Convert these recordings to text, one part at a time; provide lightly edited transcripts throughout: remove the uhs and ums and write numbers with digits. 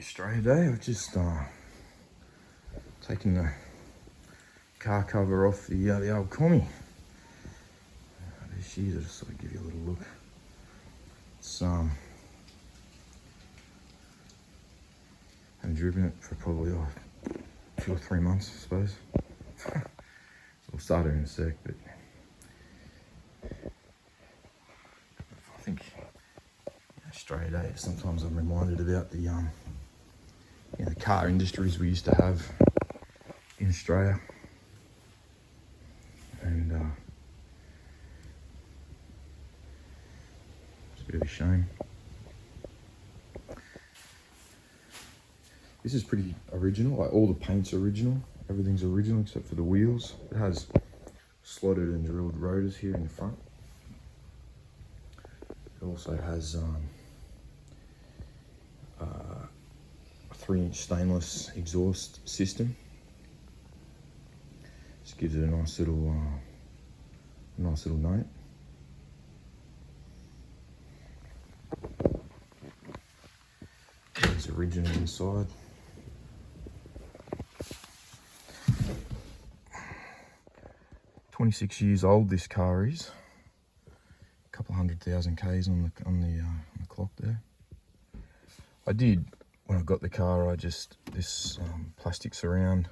Australia Day. I've just taken the car cover off the old Commie. There's shears. I'll just sort of give you a little look. It's haven't driven it for probably 2 or 3 months, I suppose. We'll start it in a sec, but I think Australia Day, sometimes I'm reminded about the the car industries we used to have in Australia, and it's a bit of a shame. This is pretty original, like all the paint's original, everything's original except for the wheels. It has slotted and drilled rotors here in the front. It also has a 3-inch stainless exhaust system. Just gives it a nice little note. It's original inside. "26 years old this car is. A couple 100,000 Ks on the clock there. I did, when I got the car, this plastic surround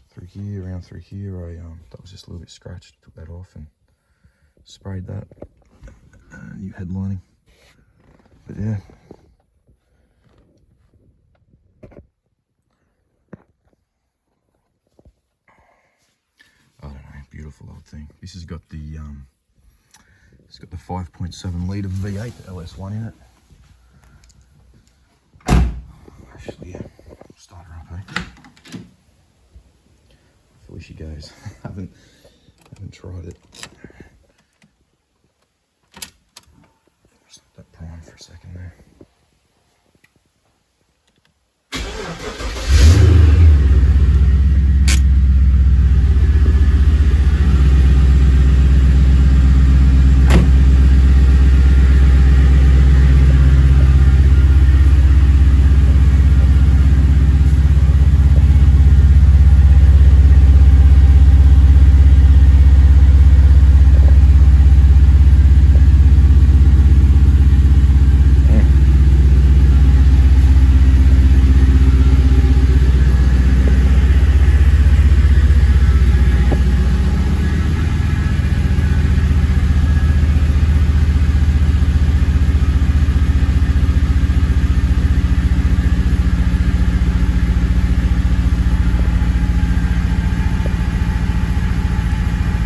through here, around through here, that was just a little bit scratched. Took that off and sprayed that. New headlining. But yeah. I don't know, beautiful old thing. This has got the 5.7 litre V8 LS1 in it. Actually, yeah, start her up, eh? Hopefully she goes. haven't tried it. Just let that prime for a second there.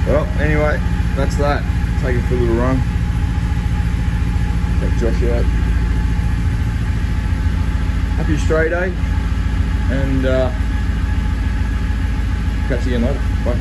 Well, anyway, that's that. Take it for a little run. Take Josh out. Happy Australia Day, and catch you again later. Bye.